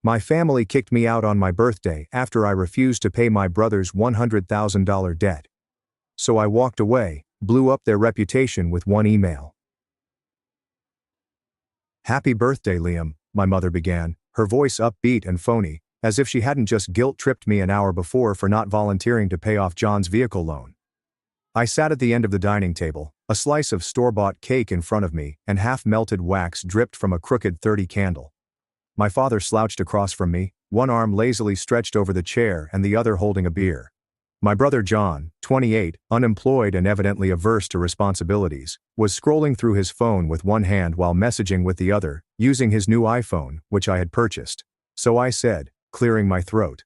My family kicked me out on my birthday after I refused to pay my brother's $100,000 debt. So I walked away, blew up their reputation with one email. "Happy birthday, Liam," my mother began, her voice upbeat and phony, as if she hadn't just guilt-tripped me an hour before for not volunteering to pay off John's vehicle loan. I sat at the end of the dining table, a slice of store-bought cake in front of me, and half-melted wax dripped from a crooked 30 candle. My father slouched across from me, one arm lazily stretched over the chair and the other holding a beer. My brother John, 28, unemployed and evidently averse to responsibilities, was scrolling through his phone with one hand while messaging with the other, using his new iPhone, which I had purchased. So I said, clearing my throat.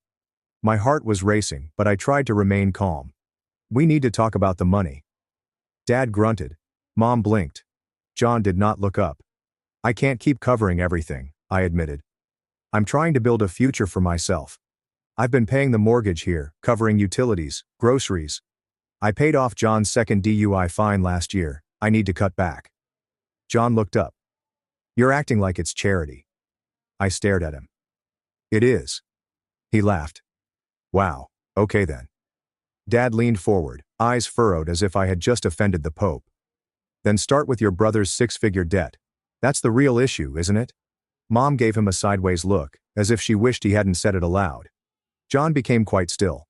My heart was racing, but I tried to remain calm. "We need to talk about the money." Dad grunted. Mom blinked. John did not look up. "I can't keep covering everything," I admitted. "I'm trying to build a future for myself. I've been paying the mortgage here, covering utilities, groceries. I paid off John's second DUI fine last year. I need to cut back." John looked up. "You're acting like it's charity." I stared at him. "It is." He laughed. "Wow, okay then." Dad leaned forward, eyes furrowed as if I had just offended the Pope. "Then start with your brother's six-figure debt. That's the real issue, isn't it?" Mom gave him a sideways look, as if she wished he hadn't said it aloud. John became quite still.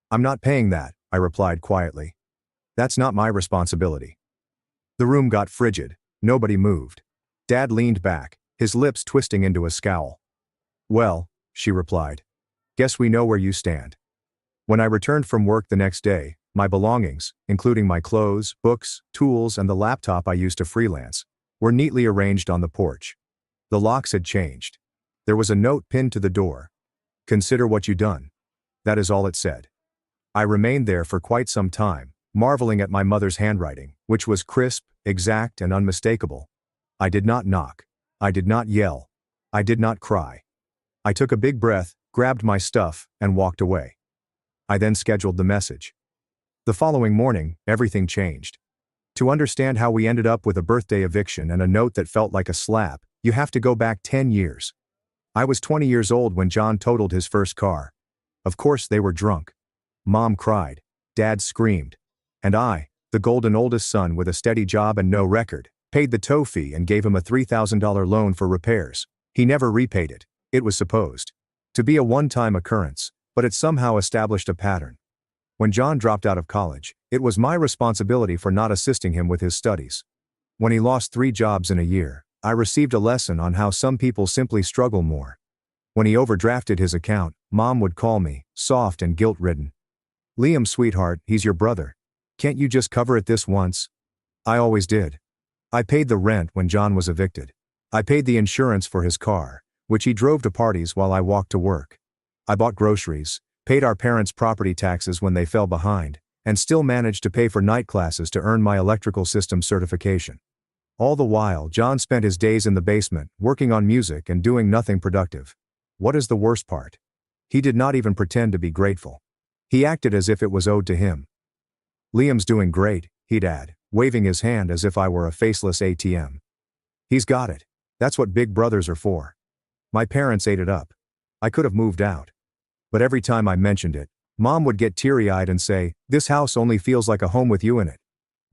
"I'm not paying that," I replied quietly. "That's not my responsibility." The room got frigid. Nobody moved. Dad leaned back, his lips twisting into a scowl. "Well," she replied, "guess we know where you stand." When I returned from work the next day, my belongings, including my clothes, books, tools, and the laptop I used to freelance, were neatly arranged on the porch. The locks had changed. There was a note pinned to the door. "Consider what you done." That is all it said. I remained there for quite some time, marveling at my mother's handwriting, which was crisp, exact, and unmistakable. I did not knock. I did not yell. I did not cry. I took a big breath, grabbed my stuff, and walked away. I then scheduled the message. The following morning, everything changed. To understand how we ended up with a birthday eviction and a note that felt like a slap, you have to go back 10 years. I was 20 years old when John totaled his first car. Of course they were drunk. Mom cried. Dad screamed. And I, the golden oldest son with a steady job and no record, paid the tow fee and gave him a $3,000 loan for repairs. He never repaid it. It was supposed to be a one-time occurrence, but it somehow established a pattern. When John dropped out of college, it was my responsibility for not assisting him with his studies. When he lost 3 jobs in a year, I received a lesson on how some people simply struggle more. When he overdrafted his account, Mom would call me, soft and guilt-ridden. "Liam, sweetheart, he's your brother. Can't you just cover it this once?" I always did. I paid the rent when John was evicted. I paid the insurance for his car, which he drove to parties while I walked to work. I bought groceries, paid our parents' property taxes when they fell behind, and still managed to pay for night classes to earn my electrical system certification. All the while, John spent his days in the basement, working on music and doing nothing productive. What is the worst part? He did not even pretend to be grateful. He acted as if it was owed to him. "Liam's doing great," he'd add, waving his hand as if I were a faceless ATM. "He's got it. That's what big brothers are for." My parents ate it up. I could have moved out. But every time I mentioned it, Mom would get teary-eyed and say, "This house only feels like a home with you in it."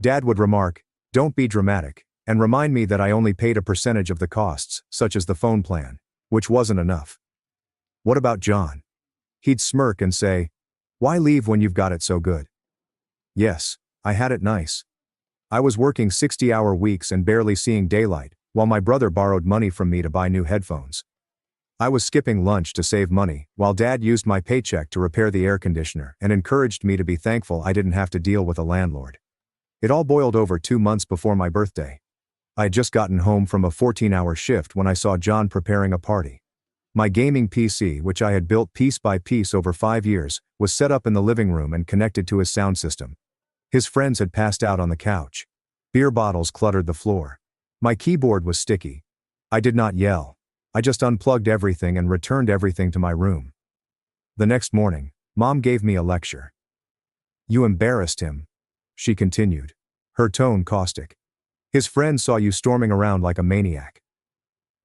Dad would remark, "Don't be dramatic," and remind me that I only paid a percentage of the costs, such as the phone plan, which wasn't enough. "What about John?" He'd smirk and say, "Why leave when you've got it so good?" Yes, I had it nice. I was working 60-hour weeks and barely seeing daylight, while my brother borrowed money from me to buy new headphones. I was skipping lunch to save money, while Dad used my paycheck to repair the air conditioner and encouraged me to be thankful I didn't have to deal with a landlord. It all boiled over 2 months before my birthday. I had just gotten home from a 14-hour shift when I saw John preparing a party. My gaming PC, which I had built piece by piece over 5 years, was set up in the living room and connected to his sound system. His friends had passed out on the couch. Beer bottles cluttered the floor. My keyboard was sticky. I did not yell. I just unplugged everything and returned everything to my room. The next morning, Mom gave me a lecture. "You embarrassed him," she continued, her tone caustic. "His friends saw you storming around like a maniac."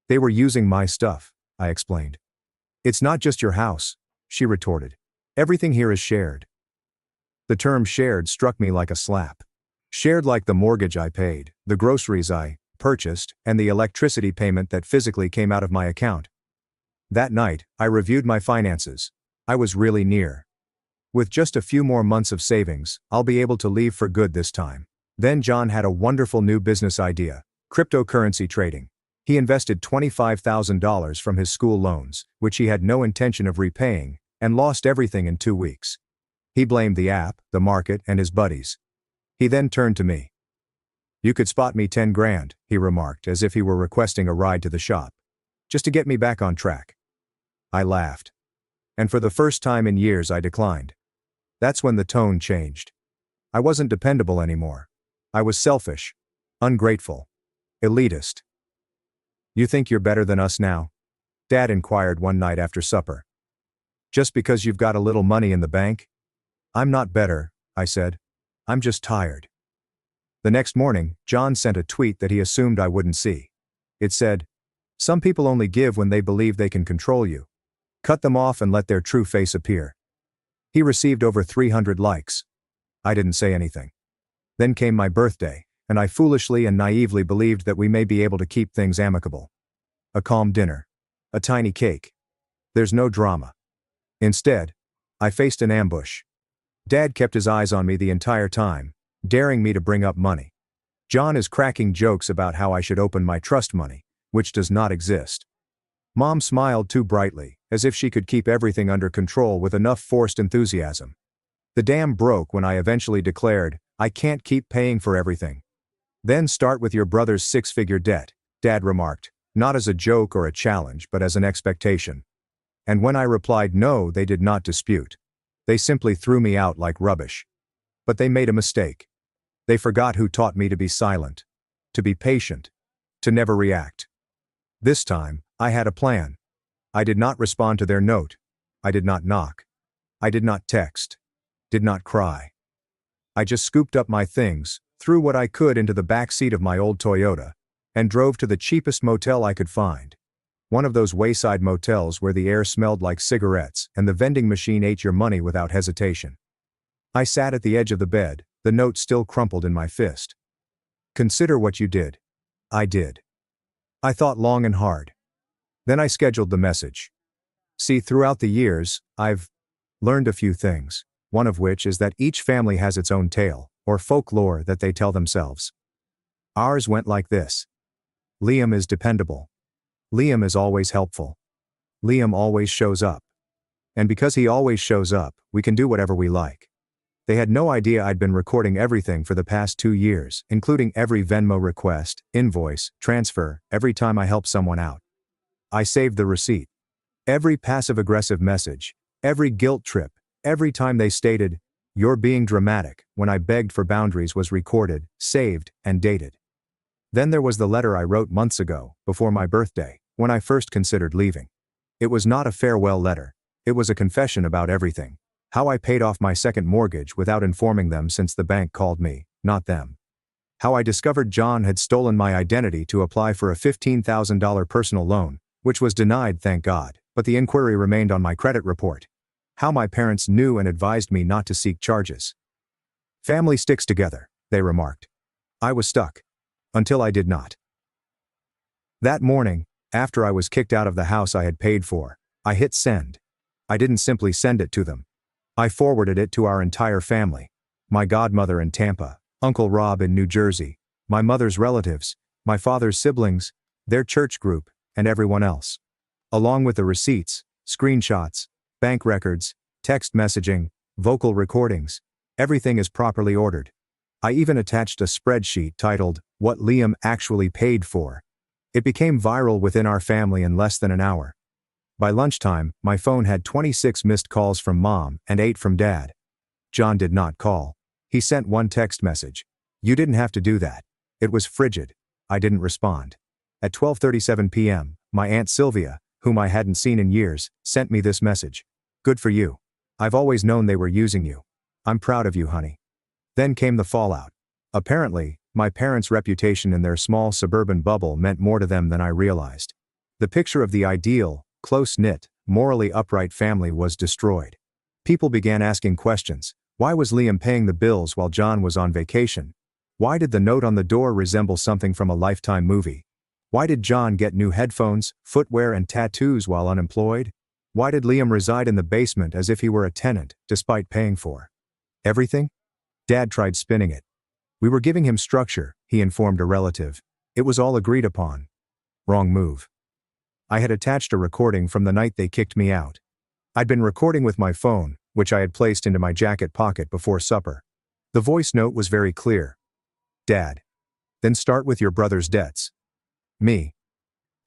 "They were using my stuff," I explained. It's not just your house, she retorted. Everything here is shared. The term shared struck me like a slap. Shared like the mortgage I paid, the groceries I purchased, and the electricity payment that physically came out of my account. That night, I reviewed my finances. I was really near. With just a few more months of savings, I'll be able to leave for good this time. Then John had a wonderful new business idea: cryptocurrency trading. He invested $25,000 from his school loans, which he had no intention of repaying, and lost everything in 2 weeks. He blamed the app, the market, and his buddies. He then turned to me. "You could spot me 10 grand, he remarked, as if he were requesting a ride to the shop. Just to get me back on track." I laughed. And for the first time in years I declined. That's when the tone changed. I wasn't dependable anymore. I was selfish, ungrateful, elitist. "You think you're better than us now?" Dad inquired one night after supper. "Just because you've got a little money in the bank?" "I'm not better," I said. "I'm just tired." The next morning, John sent a tweet that he assumed I wouldn't see. It said, "Some people only give when they believe they can control you. Cut them off and let their true face appear." He received over 300 likes. I didn't say anything. Then came my birthday, and I foolishly and naively believed that we may be able to keep things amicable. A calm dinner. A tiny cake. There's no drama. Instead, I faced an ambush. Dad kept his eyes on me the entire time, daring me to bring up money. John is cracking jokes about how I should open my trust money, which does not exist. Mom smiled too brightly, as if she could keep everything under control with enough forced enthusiasm. The dam broke when I eventually declared, "I can't keep paying for everything." "Then start with your brother's 6-figure debt," Dad remarked, not as a joke or a challenge but as an expectation. And when I replied no, they did not dispute. They simply threw me out like rubbish. But they made a mistake. They forgot who taught me to be silent, to be patient, to never react. This time, I had a plan. I did not respond to their note. I did not knock. I did not text. Did not cry. I just scooped up my things, threw what I could into the back seat of my old Toyota, and drove to the cheapest motel I could find. One of those wayside motels where the air smelled like cigarettes and the vending machine ate your money without hesitation. I sat at the edge of the bed, the note still crumpled in my fist. "Consider what you did." I did. I thought long and hard. Then I scheduled the message. See, throughout the years, I've learned a few things, one of which is that each family has its own tale, or folklore that they tell themselves. Ours went like this. Liam is dependable. Liam is always helpful. Liam always shows up. And because he always shows up, we can do whatever we like. They had no idea I'd been recording everything for the past 2 years, including every Venmo request, invoice, transfer, every time I helped someone out. I saved the receipt. Every passive-aggressive message, every guilt trip, every time they stated, "You're being dramatic," when I begged for boundaries was recorded, saved, and dated. Then there was the letter I wrote months ago, before my birthday, when I first considered leaving. It was not a farewell letter. It was a confession about everything. How I paid off my second mortgage without informing them since the bank called me, not them. How I discovered John had stolen my identity to apply for a $15,000 personal loan, which was denied, thank God, but the inquiry remained on my credit report. How my parents knew and advised me not to seek charges. "Family sticks together," they remarked. I was stuck. Until I did not. That morning, after I was kicked out of the house I had paid for, I hit send. I didn't simply send it to them. I forwarded it to our entire family. My godmother in Tampa, Uncle Rob in New Jersey, my mother's relatives, my father's siblings, their church group, and everyone else. Along with the receipts, screenshots, bank records, text messaging, vocal recordings, everything is properly ordered. I even attached a spreadsheet titled, "What Liam Actually Paid For." It became viral within our family in less than an hour. By lunchtime, my phone had 26 missed calls from Mom and 8 from Dad. John did not call. He sent one text message. "You didn't have to do that." It was frigid. I didn't respond. At 12:37 p.m., my Aunt Sylvia, whom I hadn't seen in years, sent me this message. "Good for you. I've always known they were using you. I'm proud of you, honey." Then came the fallout. Apparently, my parents' reputation in their small suburban bubble meant more to them than I realized. The picture of the ideal, close-knit, morally upright family was destroyed. People began asking questions. Why was Liam paying the bills while John was on vacation? Why did the note on the door resemble something from a Lifetime movie? Why did John get new headphones, footwear and tattoos while unemployed? Why did Liam reside in the basement as if he were a tenant, despite paying for everything? Dad tried spinning it. We were giving him structure, he informed a relative. It was all agreed upon. Wrong move. I had attached a recording from the night they kicked me out. I'd been recording with my phone, which I had placed into my jacket pocket before supper. The voice note was very clear. Dad. Then start with your brother's debts. Me.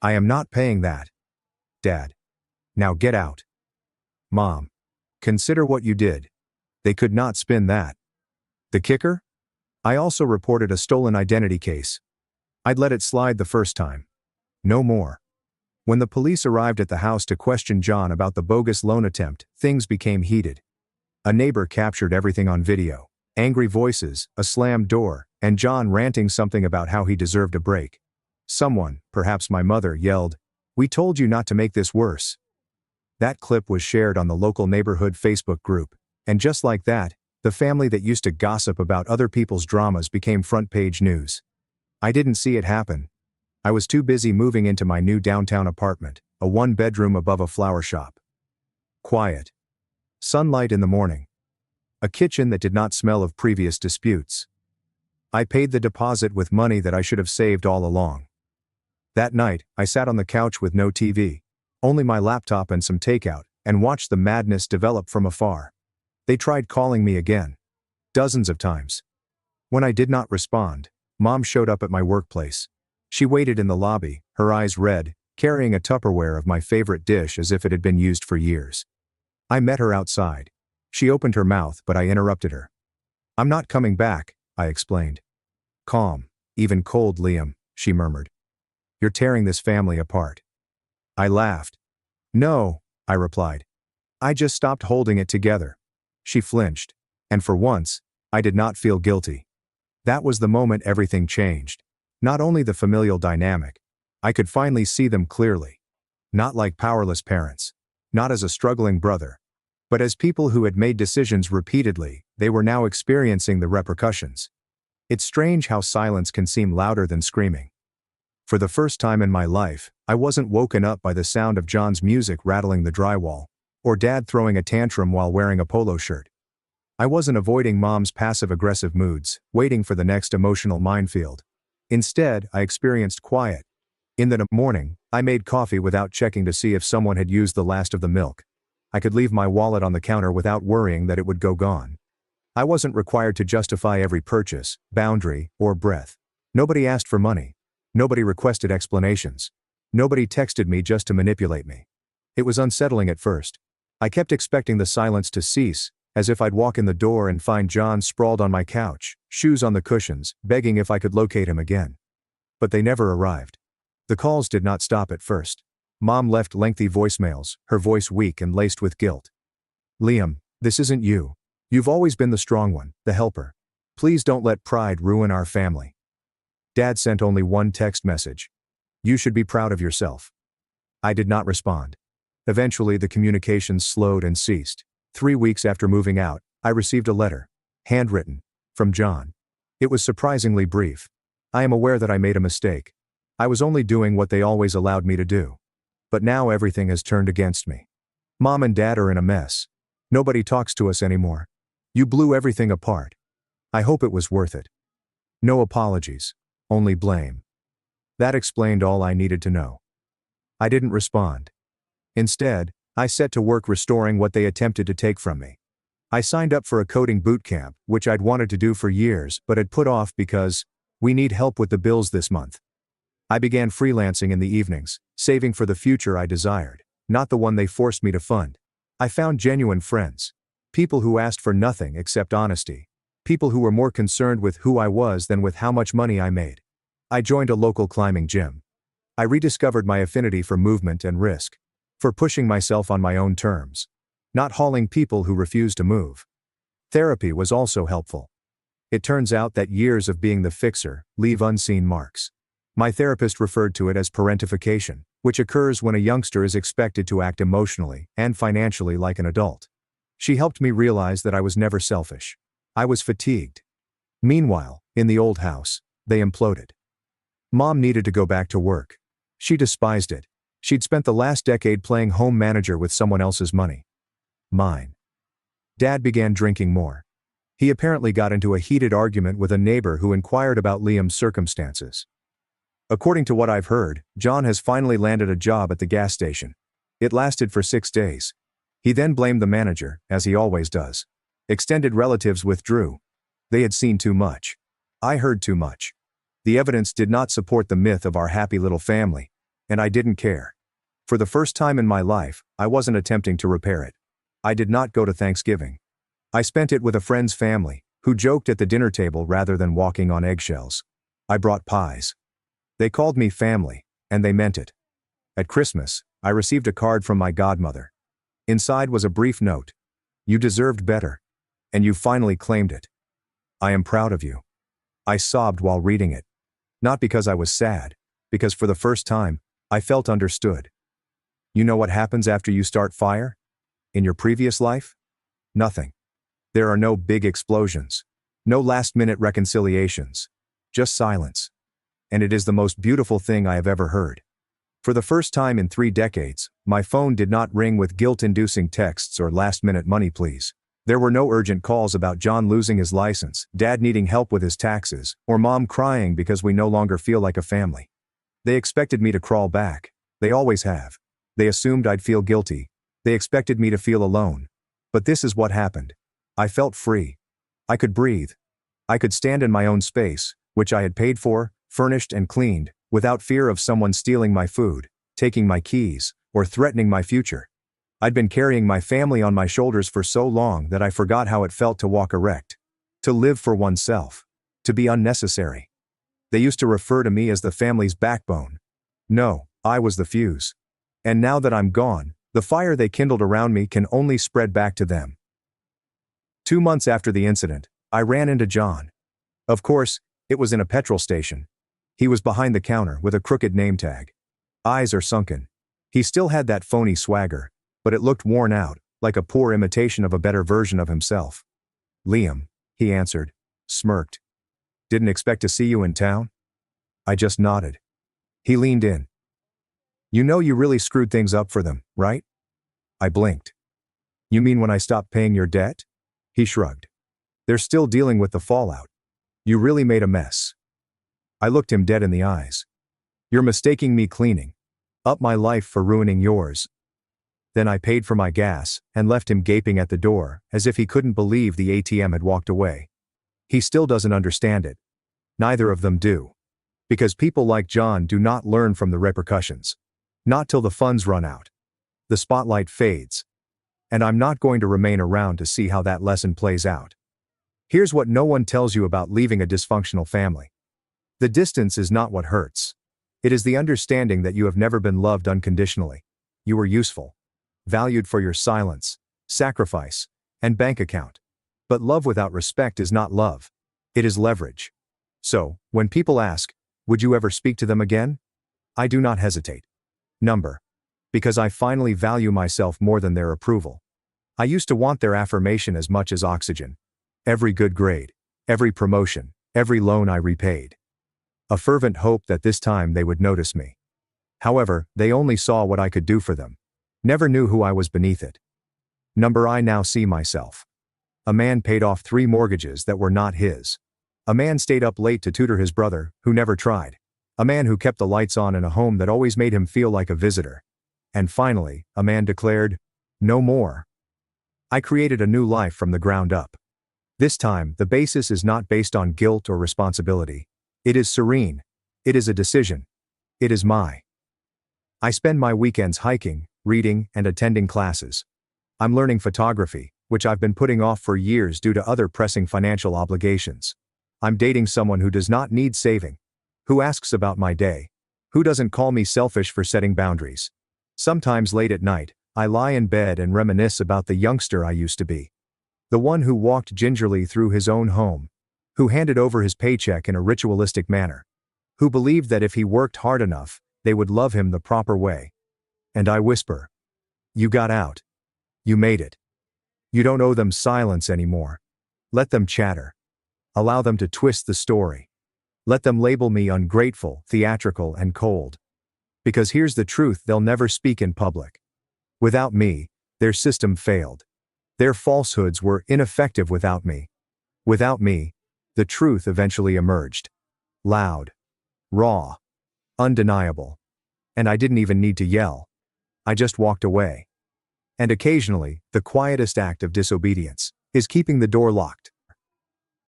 I am not paying that. Dad. Now get out. Mom. Consider what you did. They could not spin that. The kicker? I also reported a stolen identity case. I'd let it slide the first time. No more. When the police arrived at the house to question John about the bogus loan attempt, things became heated. A neighbor captured everything on video. Angry voices, a slammed door, and John ranting something about how he deserved a break. Someone, perhaps my mother, yelled, "We told you not to make this worse." That clip was shared on the local neighborhood Facebook group, and just like that, the family that used to gossip about other people's dramas became front-page news. I didn't see it happen. I was too busy moving into my new downtown apartment, a one-bedroom above a flower shop. Quiet. Sunlight in the morning. A kitchen that did not smell of previous disputes. I paid the deposit with money that I should have saved all along. That night, I sat on the couch with no TV, only my laptop and some takeout, and watched the madness develop from afar. They tried calling me again. Dozens of times. When I did not respond, Mom showed up at my workplace. She waited in the lobby, her eyes red, carrying a Tupperware of my favorite dish as if it had been used for years. I met her outside. She opened her mouth, but I interrupted her. "I'm not coming back," I explained. "Calm, even cold, Liam," she murmured. "You're tearing this family apart." I laughed. "No," I replied. "I just stopped holding it together." She flinched. And for once, I did not feel guilty. That was the moment everything changed. Not only the familial dynamic. I could finally see them clearly. Not like powerless parents. Not as a struggling brother. But as people who had made decisions repeatedly, they were now experiencing the repercussions. It's strange how silence can seem louder than screaming. For the first time in my life, I wasn't woken up by the sound of John's music rattling the drywall, or Dad throwing a tantrum while wearing a polo shirt. I wasn't avoiding Mom's passive-aggressive moods, waiting for the next emotional minefield. Instead, I experienced quiet. In the morning, I made coffee without checking to see if someone had used the last of the milk. I could leave my wallet on the counter without worrying that it would go gone. I wasn't required to justify every purchase, boundary, or breath. Nobody asked for money. Nobody requested explanations. Nobody texted me just to manipulate me. It was unsettling at first. I kept expecting the silence to cease, as if I'd walk in the door and find John sprawled on my couch, shoes on the cushions, begging if I could locate him again. But they never arrived. The calls did not stop at first. Mom left lengthy voicemails, her voice weak and laced with guilt. "Liam, this isn't you. You've always been the strong one, the helper. Please don't let pride ruin our family." Dad sent only one text message. "You should be proud of yourself." I did not respond. Eventually the communications slowed and ceased. 3 weeks after moving out, I received a letter. Handwritten. From John. It was surprisingly brief. "I am aware that I made a mistake. I was only doing what they always allowed me to do. But now everything has turned against me. Mom and Dad are in a mess. Nobody talks to us anymore. You blew everything apart. I hope it was worth it. No apologies. Only blame." That explained all I needed to know. I didn't respond. Instead, I set to work restoring what they attempted to take from me. I signed up for a coding boot camp, which I'd wanted to do for years but had put off because we need help with the bills this month. I began freelancing in the evenings, saving for the future I desired, not the one they forced me to fund. I found genuine friends. People who asked for nothing except honesty. People who were more concerned with who I was than with how much money I made. I joined a local climbing gym. I rediscovered my affinity for movement and risk. For pushing myself on my own terms. Not hauling people who refused to move. Therapy was also helpful. It turns out that years of being the fixer leave unseen marks. My therapist referred to it as parentification, which occurs when a youngster is expected to act emotionally and financially like an adult. She helped me realize that I was never selfish. I was fatigued. Meanwhile, in the old house, they imploded. Mom needed to go back to work. She despised it. She'd spent the last decade playing home manager with someone else's money. Mine. Dad began drinking more. He apparently got into a heated argument with a neighbor who inquired about Liam's circumstances. According to what I've heard, John has finally landed a job at the gas station. It lasted for 6 days. He then blamed the manager, as he always does. Extended relatives withdrew. They had seen too much. I heard too much. The evidence did not support the myth of our happy little family, and I didn't care. For the first time in my life, I wasn't attempting to repair it. I did not go to Thanksgiving. I spent it with a friend's family, who joked at the dinner table rather than walking on eggshells. I brought pies. They called me family, and they meant it. At Christmas, I received a card from my godmother. Inside was a brief note. You deserved better. And you finally claimed it. I am proud of you. I sobbed while reading it. Not because I was sad, because for the first time, I felt understood. You know what happens after you start fire? In your previous life? Nothing. There are no big explosions. No last-minute reconciliations. Just silence. And it is the most beautiful thing I have ever heard. For the first time in 3 decades, my phone did not ring with guilt-inducing texts or last-minute money pleas. There were no urgent calls about John losing his license, Dad needing help with his taxes, or Mom crying because we no longer feel like a family. They expected me to crawl back. They always have. They assumed I'd feel guilty. They expected me to feel alone. But this is what happened. I felt free. I could breathe. I could stand in my own space, which I had paid for, furnished and cleaned, without fear of someone stealing my food, taking my keys, or threatening my future. I'd been carrying my family on my shoulders for so long that I forgot how it felt to walk erect. To live for oneself. To be unnecessary. They used to refer to me as the family's backbone. No, I was the fuse. And now that I'm gone, the fire they kindled around me can only spread back to them. 2 months after the incident, I ran into John. Of course, it was in a petrol station. He was behind the counter with a crooked name tag. Eyes are sunken. He still had that phony swagger, but it looked worn out, like a poor imitation of a better version of himself. Liam, he answered, smirked. Didn't expect to see you in town? I just nodded. He leaned in. You know you really screwed things up for them, right? I blinked. You mean when I stopped paying your debt? He shrugged. They're still dealing with the fallout. You really made a mess. I looked him dead in the eyes. You're mistaking me cleaning up my life for ruining yours. Then I paid for my gas and left him gaping at the door, as if he couldn't believe the ATM had walked away. He still doesn't understand it. Neither of them do. Because people like John do not learn from the repercussions. Not till the funds run out. The spotlight fades. And I'm not going to remain around to see how that lesson plays out. Here's what no one tells you about leaving a dysfunctional family. The distance is not what hurts. It is the understanding that you have never been loved unconditionally. You were useful. Valued for your silence, sacrifice, and bank account. But love without respect is not love. It is leverage. So, when people ask, would you ever speak to them again? I do not hesitate. Because I finally value myself more than their approval. I used to want their affirmation as much as oxygen. Every good grade, every promotion, every loan I repaid. A fervent hope that this time they would notice me. However, they only saw what I could do for them. Never knew who I was beneath it. I now see myself. A man paid off 3 mortgages that were not his. A man stayed up late to tutor his brother, who never tried. A man who kept the lights on in a home that always made him feel like a visitor. And finally, a man declared, no more. I created a new life from the ground up. This time, the basis is not based on guilt or responsibility. It is serene. It is a decision. It is my. I spend my weekends hiking, reading, and attending classes. I'm learning photography, which I've been putting off for years due to other pressing financial obligations. I'm dating someone who does not need saving. Who asks about my day. Who doesn't call me selfish for setting boundaries. Sometimes late at night, I lie in bed and reminisce about the youngster I used to be. The one who walked gingerly through his own home. Who handed over his paycheck in a ritualistic manner. who believed that if he worked hard enough, they would love him the proper way. And I whisper, you got out. You made it. You don't owe them silence anymore. Let them chatter. Allow them to twist the story. Let them label me ungrateful, theatrical, and cold. Because here's the truth they'll never speak in public. Without me, their system failed. Their falsehoods were ineffective without me. Without me, the truth eventually emerged. Loud. Raw. Undeniable. And I didn't even need to yell. I just walked away. And occasionally, the quietest act of disobedience is keeping the door locked.